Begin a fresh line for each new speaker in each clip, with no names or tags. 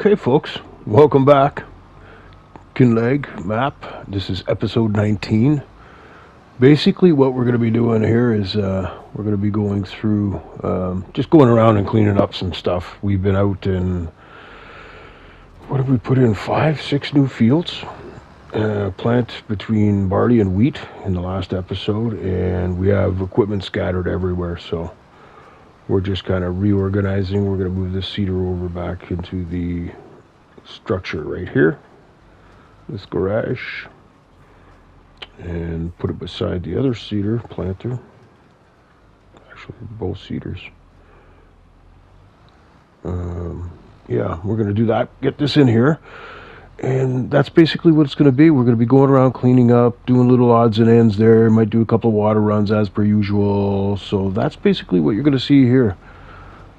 Okay, folks, welcome back. Kinlaig map. This is episode 19. Basically, what we're going to be doing here is we're going to be going through, just going around and cleaning up some stuff. We've been out in, what have we put in, 5, 6 new fields. Plant between barley and wheat in the last episode, and we have equipment scattered everywhere, so we're just kind of reorganizing. We're going to move this cedar over back into the structure right here, this garage, and put it beside the other cedar planter. Actually, both cedars. Yeah, we're going to do that. Get this in here. And that's basically what it's going to be. We're going to be going around cleaning up, doing little odds and ends there. Might do a couple of water runs as per usual. So that's basically what you're going to see here.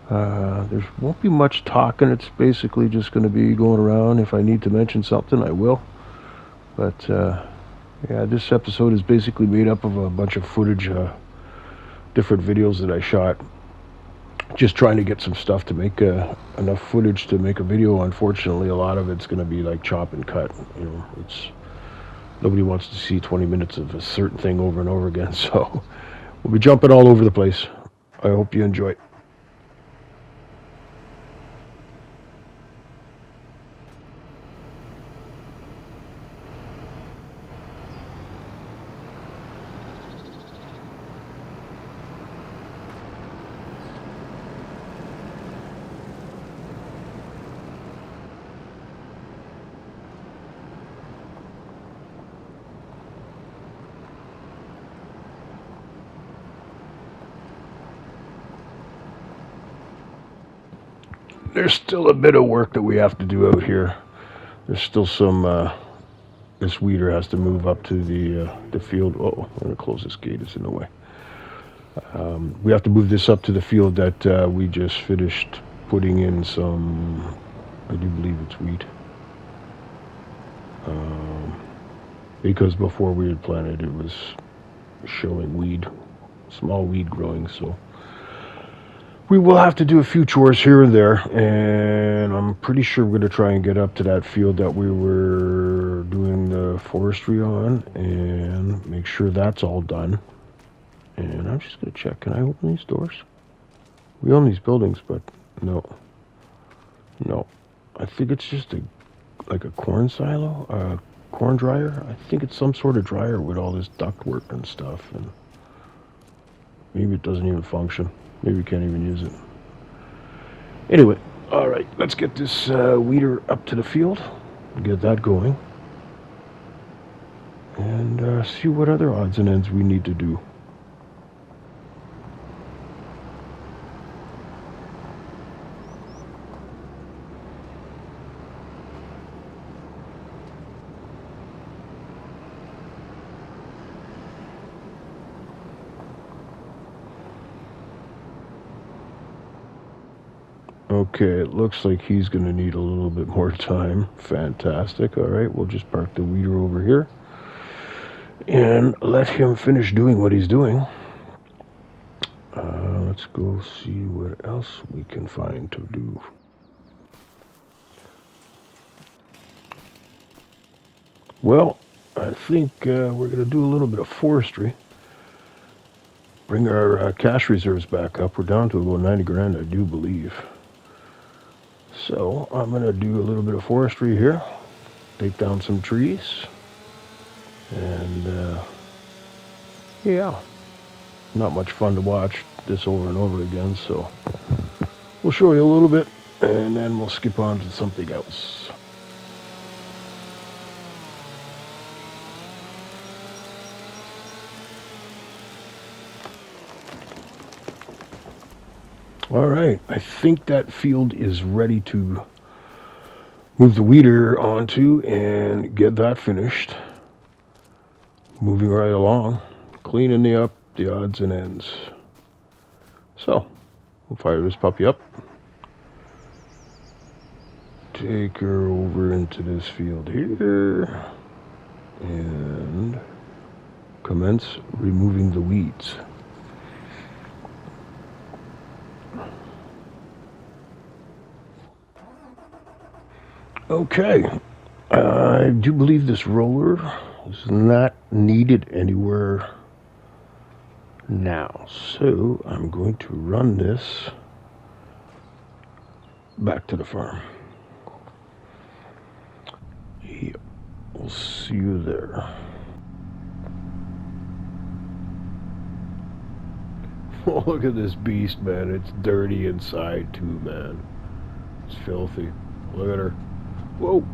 There won't be much talking. It's basically just going to be going around. If I need to mention something, I will. But yeah, this episode is basically made up of a bunch of footage, different videos that I shot. Just trying to get some stuff to make enough footage to make a video. Unfortunately, a lot of it's going to be like chop and cut. You know, nobody wants to see 20 minutes of a certain thing over and over again. So we'll be jumping all over the place. I hope you enjoy. There's still a bit of work that we have to do out here. There's still some, this weeder has to move up to the field. Oh, I'm going to close this gate, it's in the way. We have to move this up to the field that we just finished putting in some, I do believe it's wheat. Because before we had planted, it was showing weed, small weed growing, so we will have to do a few chores here and there, and I'm pretty sure we're going to try and get up to that field that we were doing the forestry on and make sure that's all done. And I'm just going to check, can I open these doors? We own these buildings, but no. I think it's just like a corn silo, corn dryer. I think it's some sort of dryer with all this ductwork and stuff, and maybe it doesn't even function. Maybe we can't even use it. Anyway, all right, let's get this weeder up to the field, get that going, and see what other odds and ends we need to do. Okay, it looks like he's going to need a little bit more time. Fantastic. All right, we'll just park the weeder over here and let him finish doing what he's doing. Let's go see what else we can find to do. Well, I think we're going to do a little bit of forestry. Bring our cash reserves back up. We're down to about 90 grand, I do believe. So I'm going to do a little bit of forestry here, take down some trees, and yeah, not much fun to watch this over and over again, so we'll show you a little bit, and then we'll skip on to something else. All right, I think that field is ready to move the weeder onto and get that finished. Moving right along, cleaning up the odds and ends. So, we'll fire this puppy up. Take her over into this field here and commence removing the weeds. Okay, I do believe this roller is not needed anywhere now, so I'm going to run this back to the farm. Yep, we'll see you there. Oh, look at this beast, man. It's dirty inside too, man. It's filthy. Look at her. Whoa.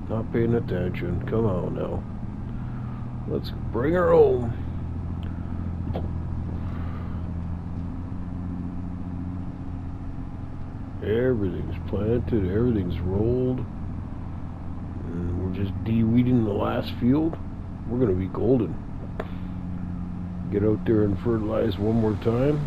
Not paying attention. Come on now. Let's bring her home. Everything's planted. Everything's rolled. And we're just de-weeding the last field. We're going to be golden. Get out there and fertilize one more time.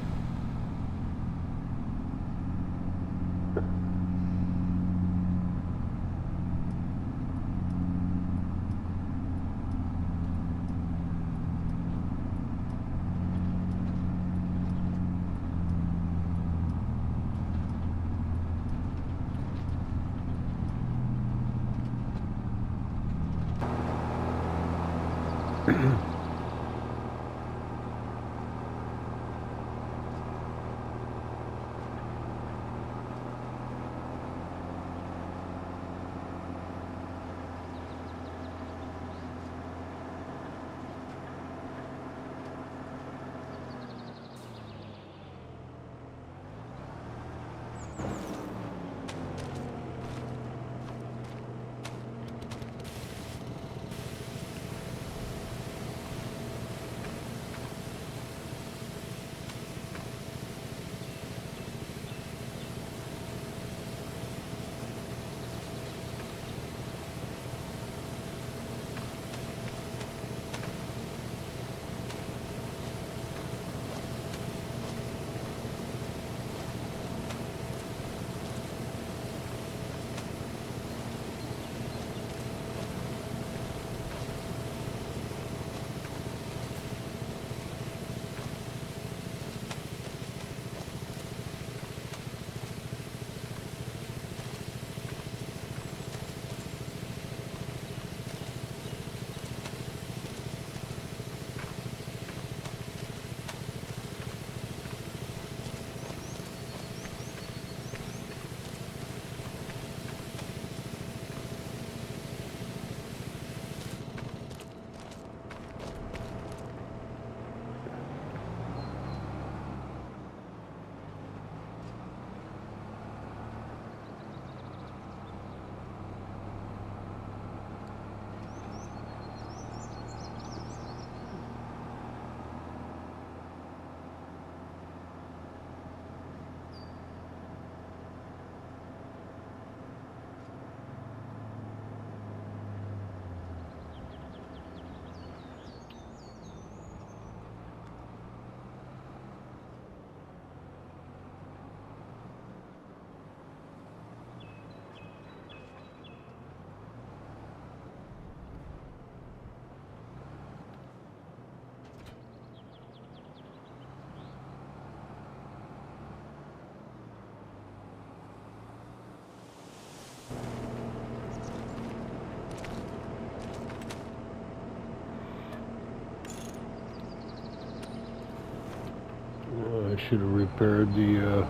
I should have repaired the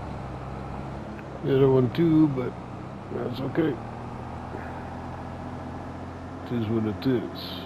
other one too, but that's okay. It is what it is.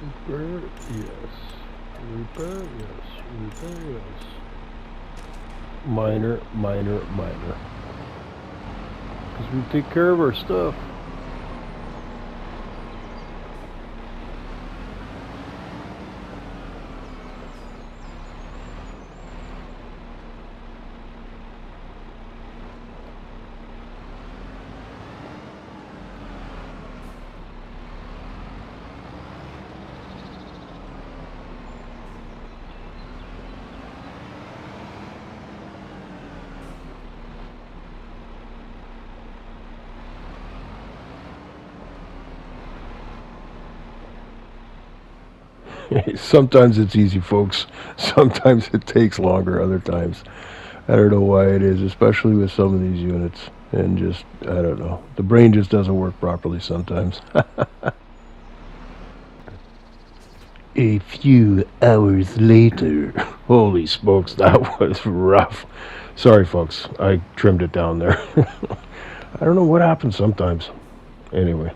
Repair, yes. Repair, yes. Repair, yes. Minor, minor, minor. Because we take care of our stuff. Sometimes it's easy, folks. Sometimes it takes longer, other times. I don't know why it is, especially with some of these units. And just, I don't know. The brain just doesn't work properly sometimes. A few hours later. Holy smokes, that was rough. Sorry, folks. I trimmed it down there. I don't know what happens sometimes. Anyway.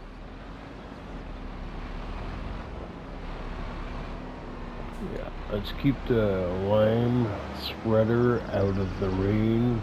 Yeah, let's keep the lime spreader out of the rain.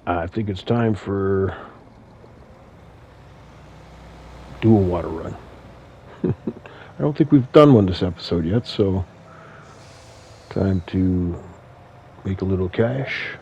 I think it's time for do a water run. I don't think we've done one this episode yet, so time to make a little cash.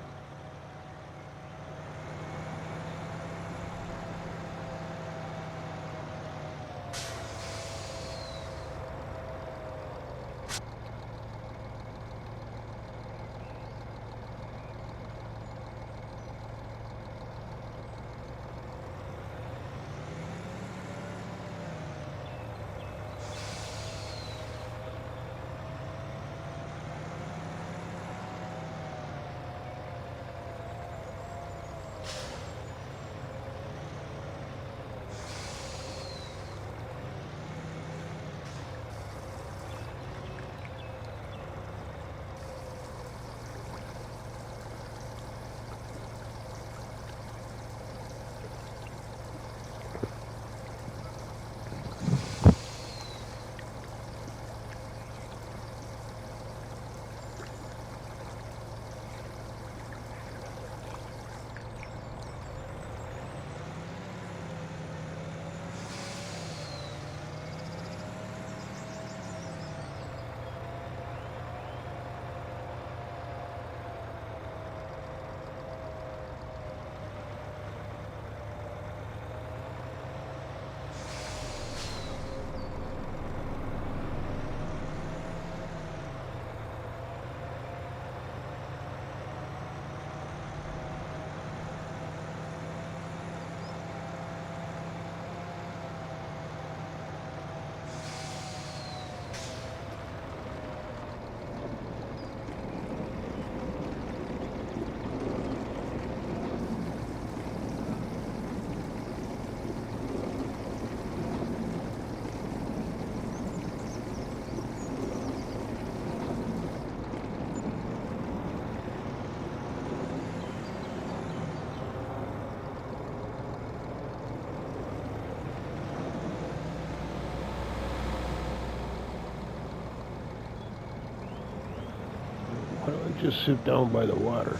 just sit down by the water.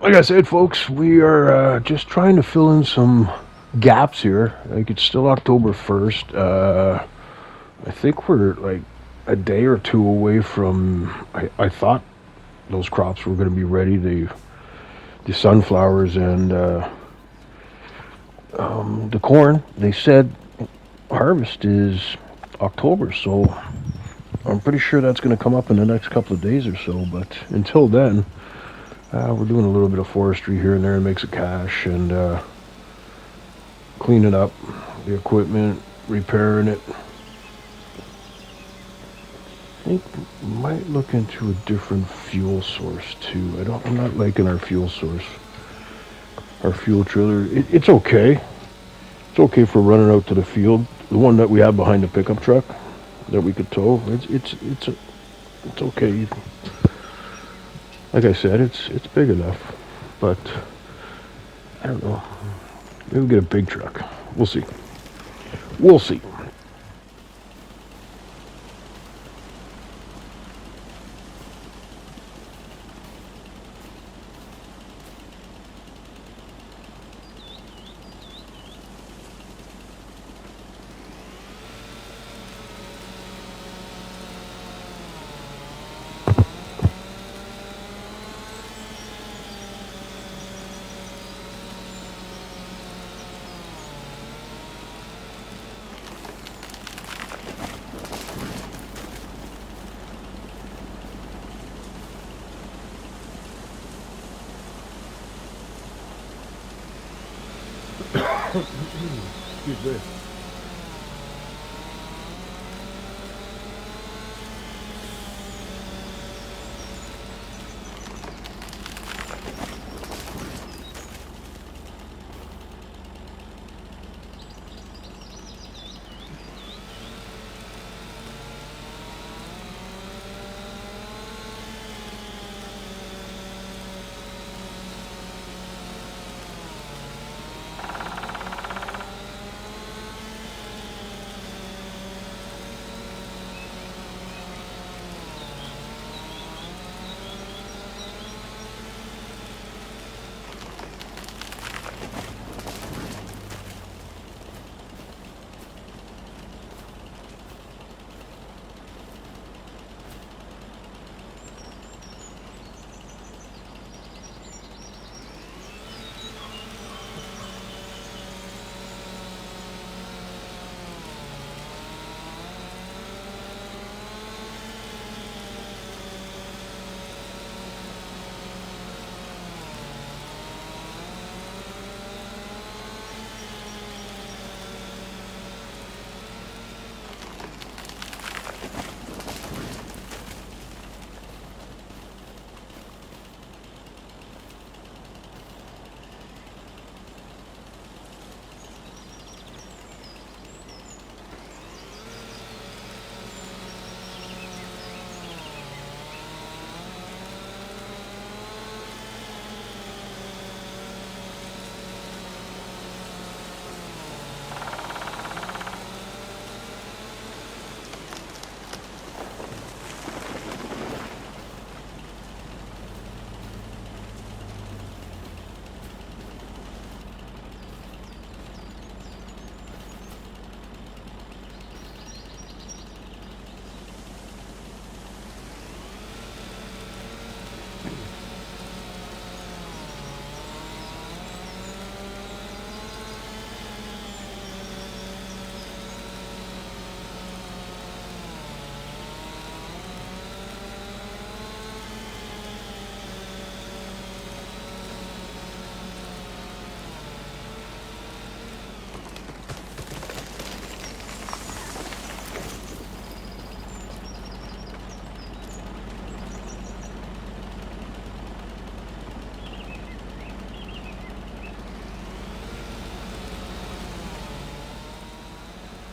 Like I said, folks, we are just trying to fill in some gaps here. Like, it's still October 1st. I think we're like a day or two away from. I thought those crops were going to be ready. The sunflowers and the corn. They said harvest is October, so I'm pretty sure that's going to come up in the next couple of days or so. But until then, we're doing a little bit of forestry here and there and make some cash and cleaning up the equipment, repairing it. I think might look into a different fuel source too. I'm not liking our fuel source. Our fuel trailer, it's okay. It's okay for running out to the field. The one that we have behind the pickup truck that we could tow, it's okay. Like I said, it's big enough, but I don't know. Maybe we'll get a big truck. We'll see. We'll see. Excuse me.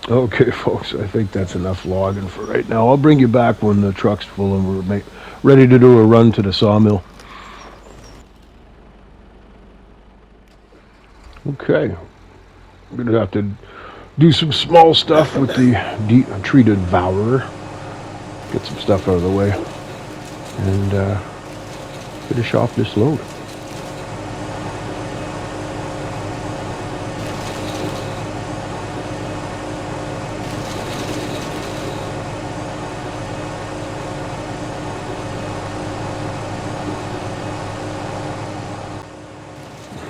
Okay, folks, I think that's enough logging for right now. I'll bring you back when the truck's full and we're ready to do a run to the sawmill. Okay, we're gonna have to do some small stuff with the treated devourer. Get some stuff out of the way and finish off this load.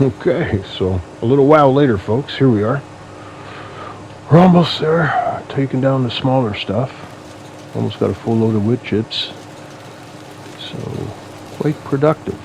Okay, so a little while later, folks, here we are. We're almost there, taking down the smaller stuff. Almost got a full load of wood chips. So, quite productive.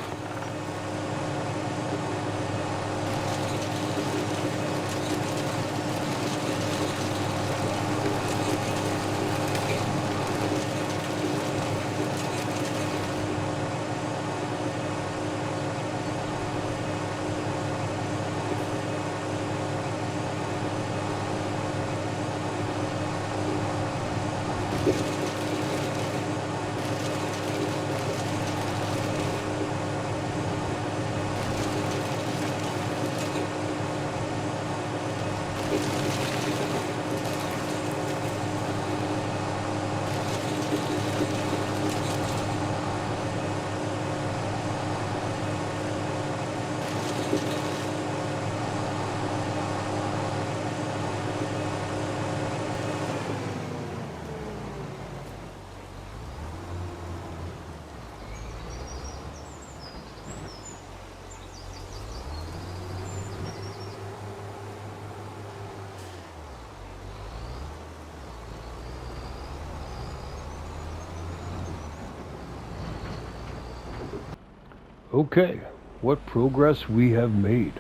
Okay, what progress we have made.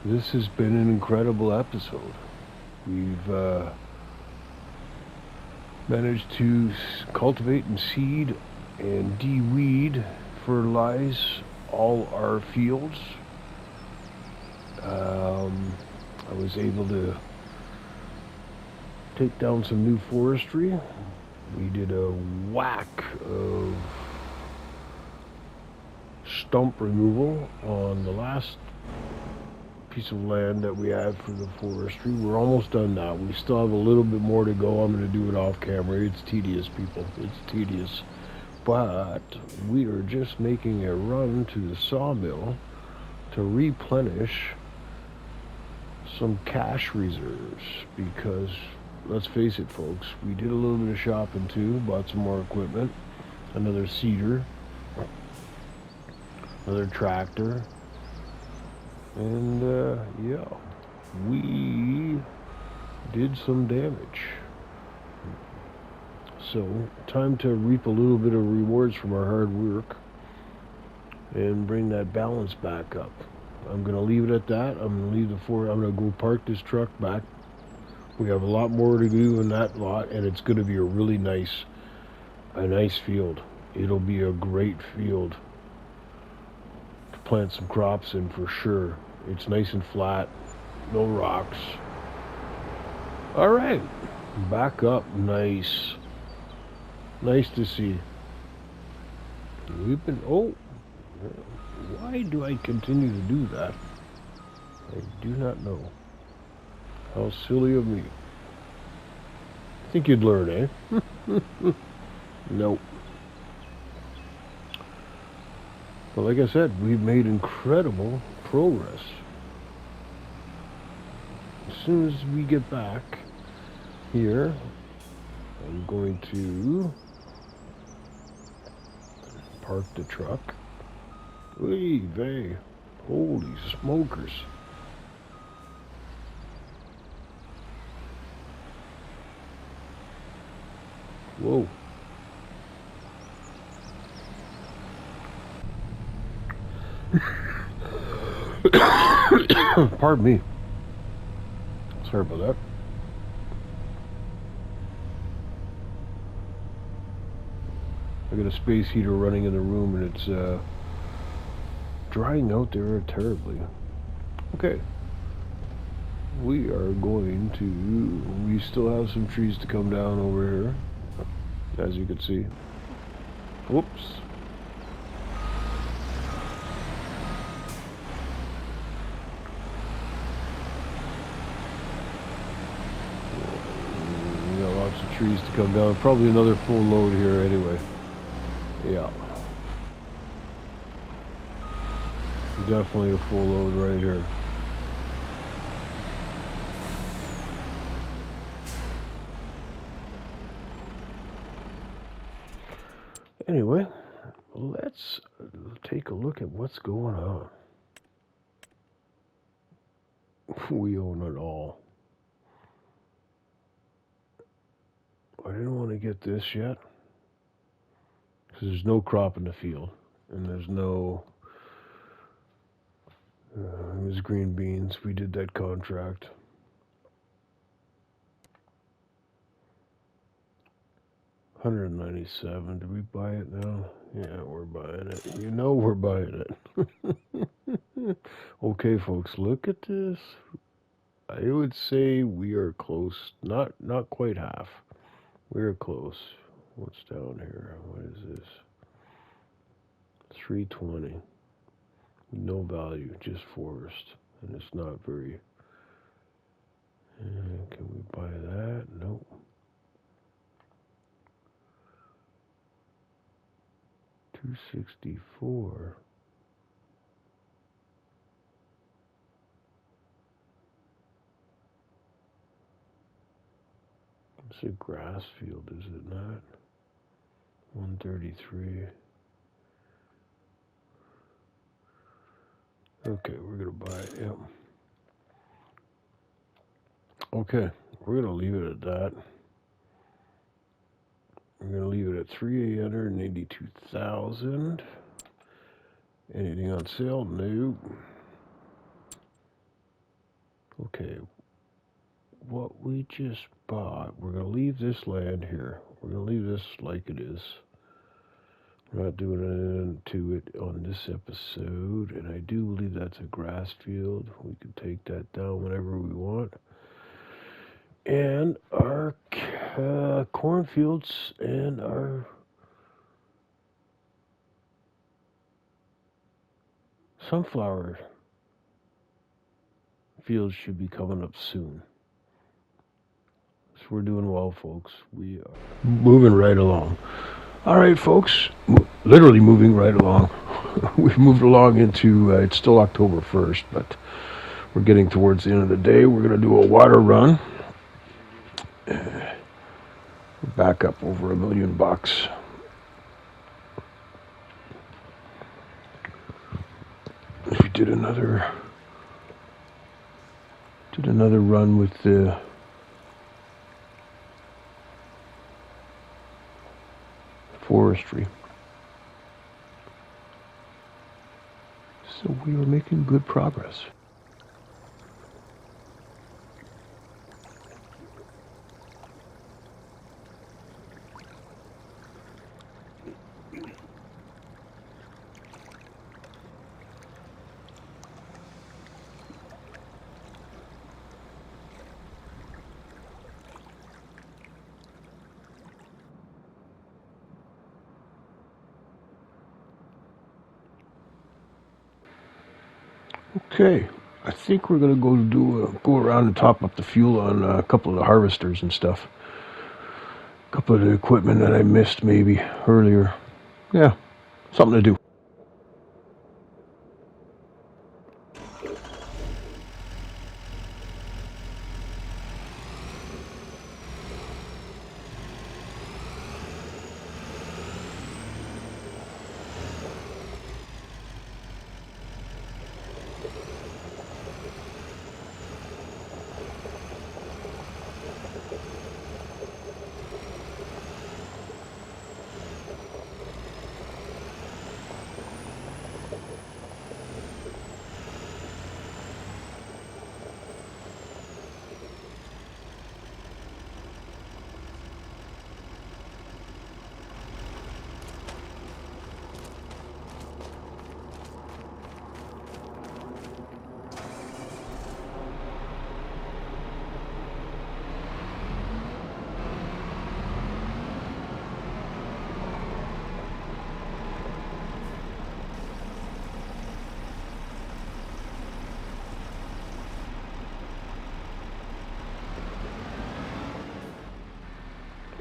This has been an incredible episode. We've managed to cultivate and seed and de-weed, fertilize all our fields. I was able to take down some new forestry. We did a whack of stump removal on the last piece of land that we had for the forestry. We're almost done now. We still have a little bit more to go. I'm going to do it off camera. It's tedious, people. It's tedious. But we are just making a run to the sawmill to replenish some cash reserves, because let's face it, folks, we did a little bit of shopping too, bought some more equipment, another seeder, another tractor, and yeah, we did some damage. So time to reap a little bit of rewards from our hard work and bring that balance back up. I'm going to leave it at that. I'm going to go park this truck back. We have a lot more to do in that lot, and it's going to be a nice field. It'll be a great field to plant some crops in for sure. It's nice and flat, no rocks. All right, back up. Nice to see. Why do I continue to do that? I do not know. How silly of me. Think you'd learn, eh? Nope. But like I said, we've made incredible progress. As soon as we get back here, I'm going to park the truck. Oy vey. Holy smokers. Whoa. Pardon me. Sorry about that. I got a space heater running in the room, and it's drying out there terribly. Okay. we are going to, we still have some trees to come down over here, as you can see. Whoops. We got lots of trees to come down. Probably another full load here anyway. Yeah. Definitely a full load right here. Anyway, let's take a look at what's going on. We own it all. I didn't want to get this yet because there's no crop in the field, and there's no it was green beans. We did that contract. $197. Did we buy it now? Yeah, we're buying it. You know we're buying it. Okay, folks, look at this. I would say we are close. Not quite half. We are close. What's down here? What is this? 320. No value, just forest. And it's not very... can we buy that? Nope. $264. It's a grass field, is it not? 133. Okay, we're gonna buy it. Yep. Okay, we're gonna leave it at that. We're gonna leave it at 382,000. Anything on sale? No. Okay, what we just bought, we're gonna leave this land here. We're gonna leave this like it is. We're not doing anything to it on this episode, and I do believe that's a grass field. We can take that down whenever we want. And our cornfields and our sunflower fields should be coming up soon. So we're doing well, folks. We are moving right along. All right, folks, literally moving right along. We've moved along into, it's still October 1st, but we're getting towards the end of the day. We're going to do a water run. Back up over $1 million. We did another run with the forestry. So we are making good progress. Okay, I think we're gonna go around and top up the fuel on a couple of the harvesters and stuff. A couple of the equipment that I missed maybe earlier. Yeah, something to do.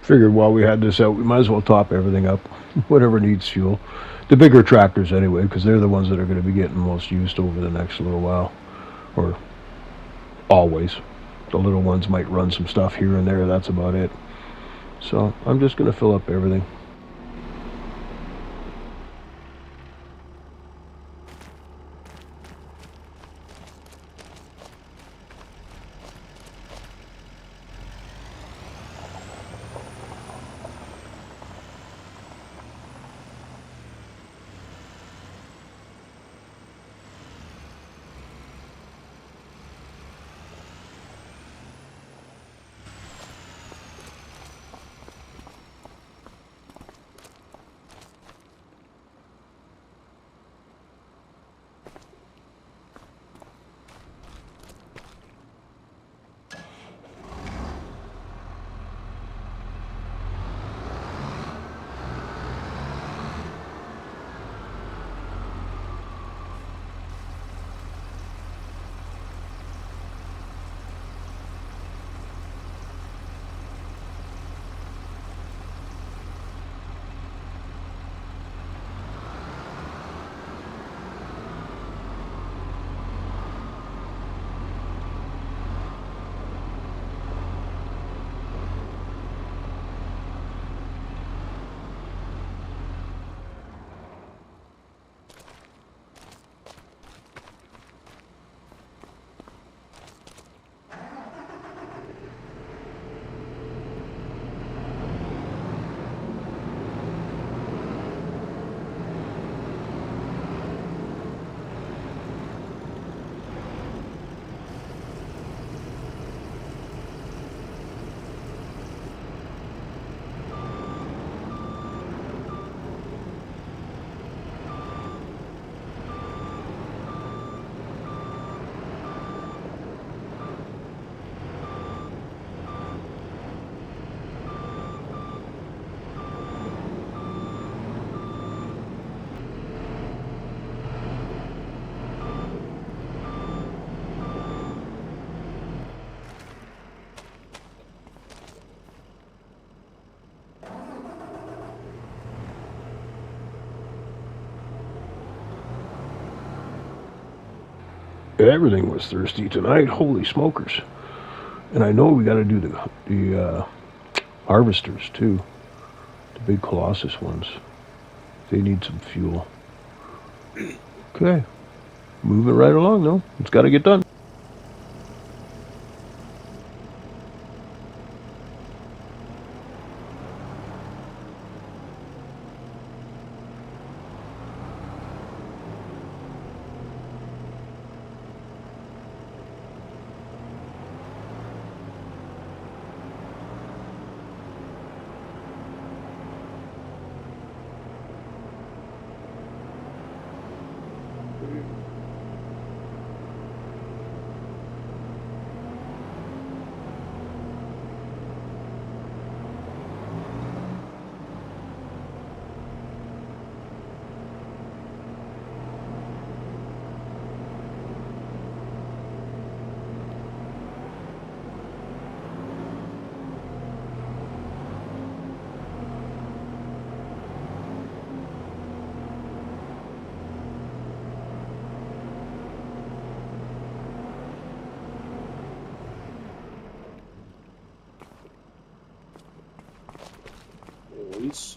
Figured while we had this out, we might as well top everything up, whatever needs fuel. The bigger tractors anyway, because they're the ones that are going to be getting most used over the next little while, or always. The little ones might run some stuff here and there, that's about it. So I'm just going to fill up everything. Everything was thirsty tonight. Holy smokers! And I know we got to do the harvesters too, the big Colossus ones. They need some fuel. Okay, moving right along though. It's got to get done.
Boys.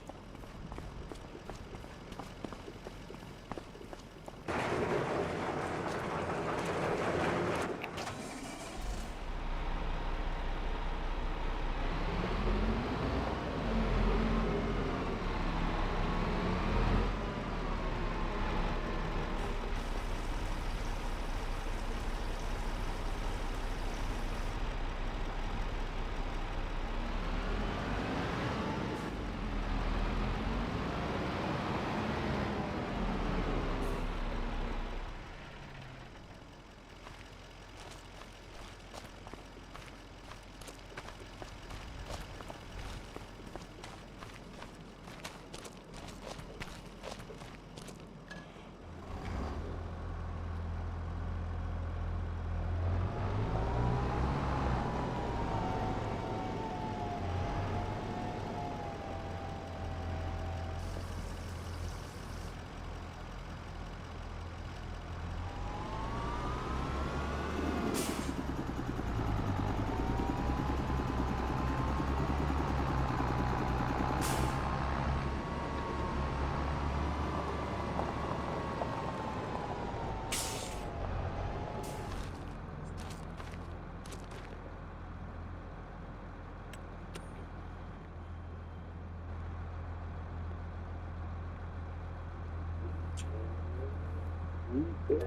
Yeah.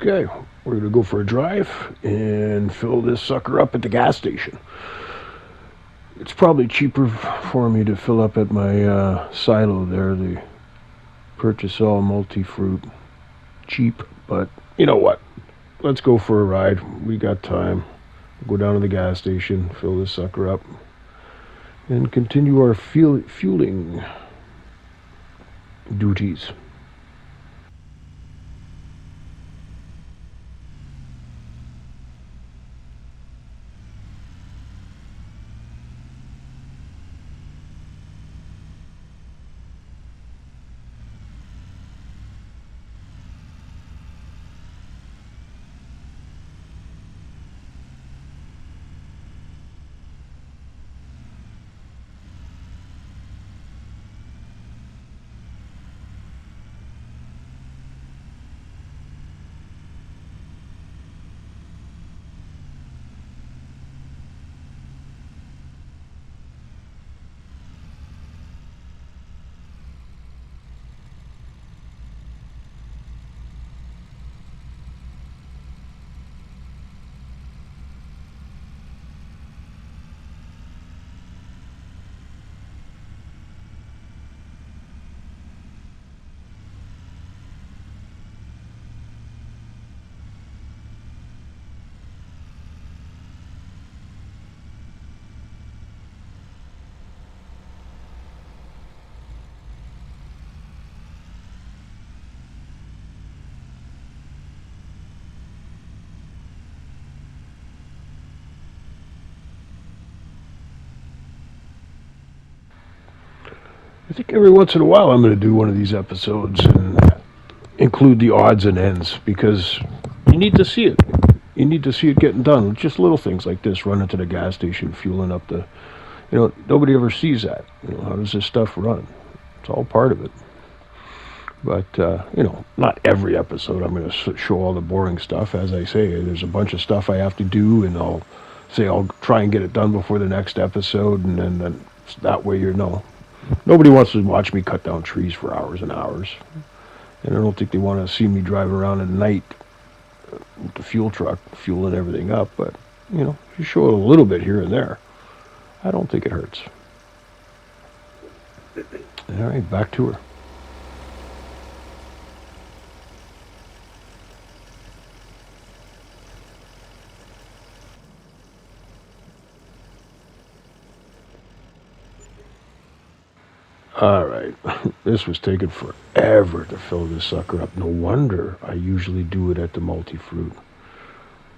Okay, we're going to go for a drive and fill this sucker up at the gas station. It's probably cheaper for me to fill up at my silo there, the purchase all multi-fruit. Cheap, but you know what? Let's go for a ride. We got time. We'll go down to the gas station, fill this sucker up, and continue our fueling duties. I think every once in a while I'm going to do one of these episodes and include the odds and ends because you need to see it. You need to see it getting done. Just little things like this, running to the gas station, fueling up the. Nobody ever sees that. How does this stuff run? It's all part of it. But, not every episode I'm going to show all the boring stuff. As I say, there's a bunch of stuff I have to do, and I'll say I'll try and get it done before the next episode, and then that way nobody wants to watch me cut down trees for hours and hours. And I don't think they want to see me drive around at night with the fuel truck, fueling everything up. But You know, you show it a little bit here and there. I don't think it hurts. All right, back to her. All right, this was taking forever to fill this sucker up. No wonder I usually do it at the multi-fruit.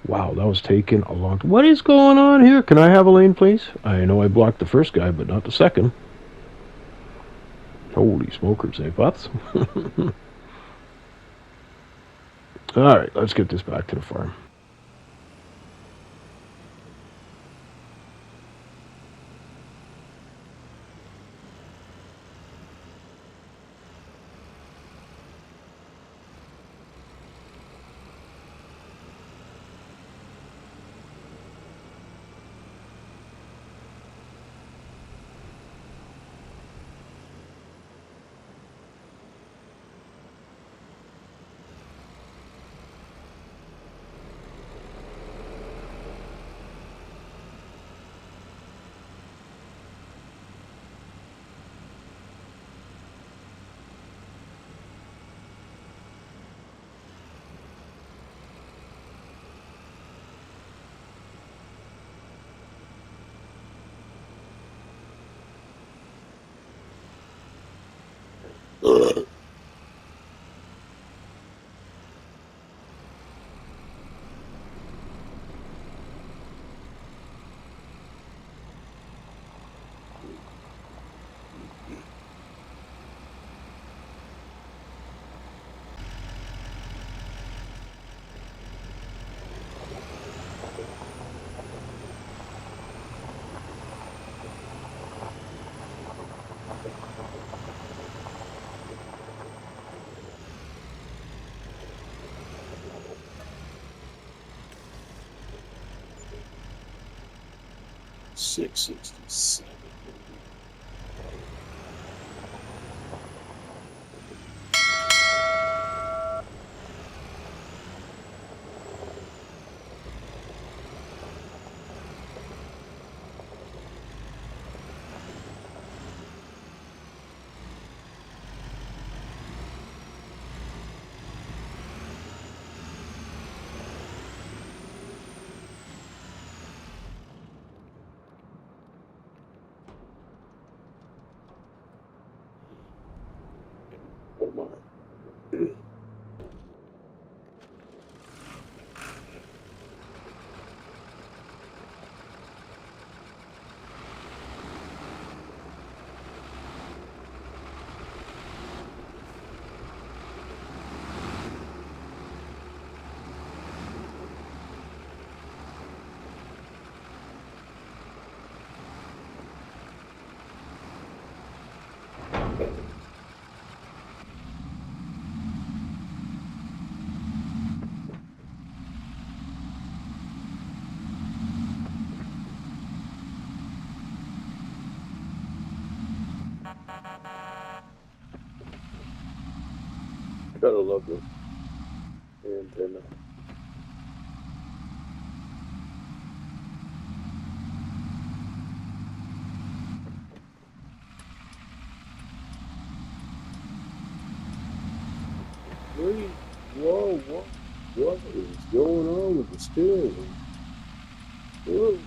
Wow, that was taking a long time. What is going on here? Can I have a lane, please? I know I blocked the first guy, but not the second. Holy smokers, eh, pups? All right, let's get this back to the farm.
$6.67. Come on. Gotta love the antenna. Wait, what is going on with the steering wheel? Whoa.